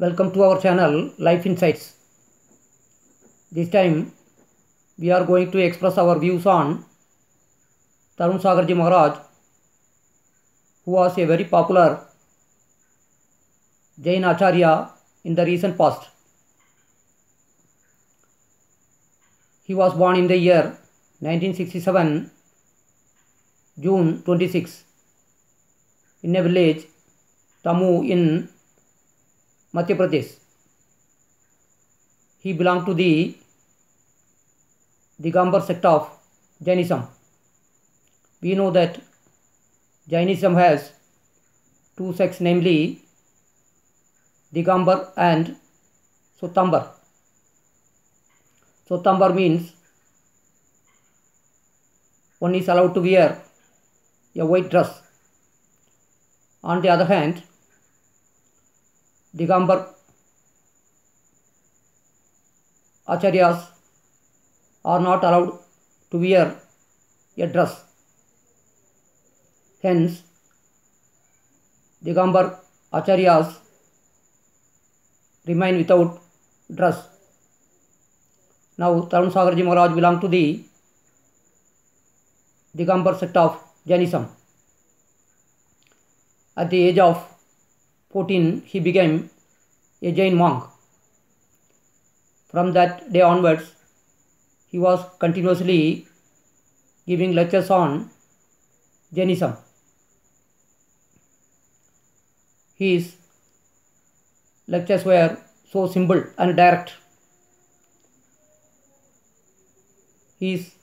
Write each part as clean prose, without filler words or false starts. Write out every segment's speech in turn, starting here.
Welcome to our channel Life Insights. This time we are going to express our views on Tarun Sagarji Maharaj, who was a very popular Jain Acharya in the recent past. He was born in the year 1967, June 26, in a village Tamu in Madhya Pradesh. He belonged to the Digambar sect of Jainism. We know that Jainism has two sects, namely Digambar and Swetambar. Swetambar means one is allowed to wear a white dress. On the other hand, Digambar Acharyas are not allowed to wear a dress. Hence, Digambar Acharyas remain without dress. Now, Tarun Sagarji Maharaj belonged to the Digambar sect of Jainism. At the age of 14, he became a Jain monk. From that day onwards, he was continuously giving lectures on Jainism. His lectures were so simple and direct. His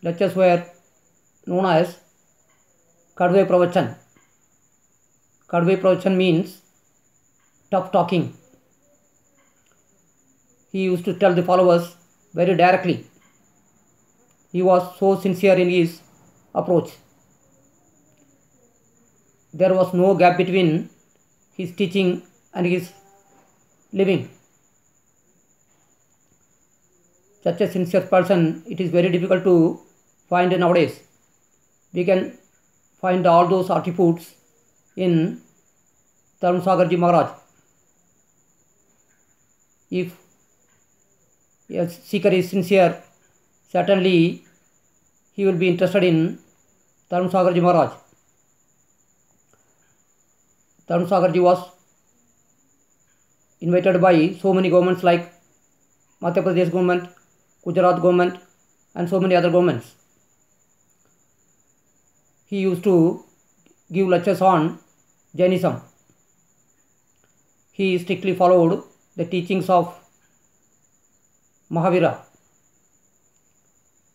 lectures were known as Kadve Pravachan. Kadve Pravachan means tough talking. He used to tell the followers very directly. He was so sincere in his approach. There was no gap between his teaching and his living. Such a sincere person, it is very difficult to find nowadays. We can find all those attributes in Tarun Sagarji Maharaj. If a seeker is sincere, certainly he will be interested in Tarun Sagarji Maharaj. Tarun Sagarji was invited by so many governments like Madhya Pradesh government, Gujarat government, and so many other governments. He used to give lectures on Jainism. He strictly followed the teachings of Mahavira.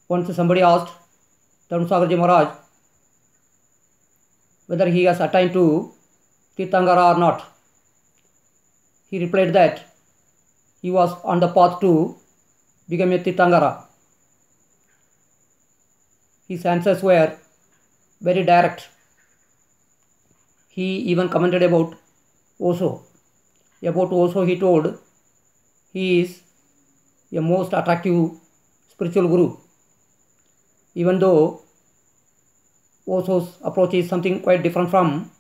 Once somebody asked Tarun Sagarji Maharaj whether he has attained to Tirthangara or not. He replied that he was on the path to become a Tirthangara. His answers were very direct. He even commented about Osho. About Osho, he told he is a most attractive spiritual guru. Even though Osho's approach is something quite different from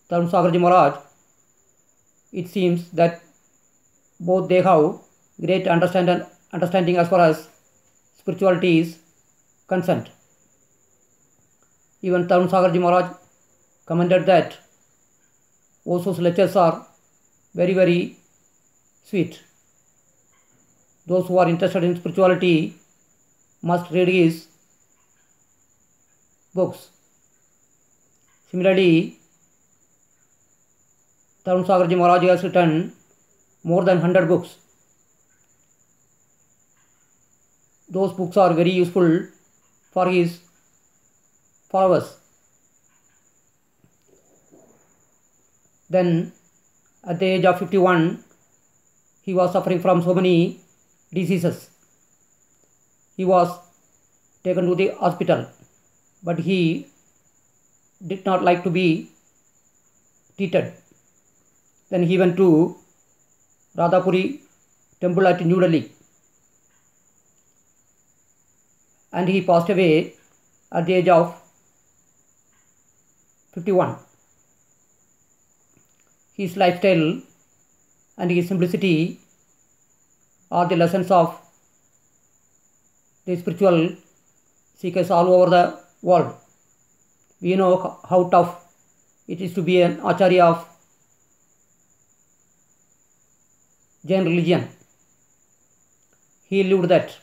Tarun Sagarji Maharaj, it seems that both they have great understanding as far as spirituality is concerned. Even Tarun Sagarji Maharaj commented that Osho's lectures are very, very sweet. Those who are interested in spirituality must read his books. Similarly, Tarun Sagarji Maharaj has written more than 100 books. Those books are very useful for his followers. Then, at the age of 51, he was suffering from so many diseases. He was taken to the hospital, but he did not like to be treated. Then he went to Radhapuri temple at New Delhi, and he passed away at the age of 51. His lifestyle and his simplicity are the lessons of the spiritual seekers all over the world. We know how tough it is to be an Acharya of Jain religion. He lived that.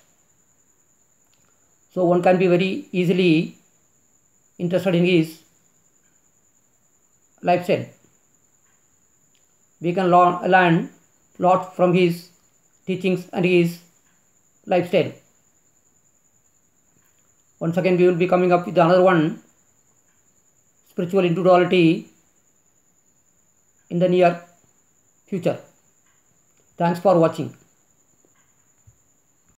So one can be very easily interested in his lifestyle. We can learn lot from his teachings and his lifestyle. Once again we will be coming up with another one, spiritual individuality, in the near future. Thanks for watching.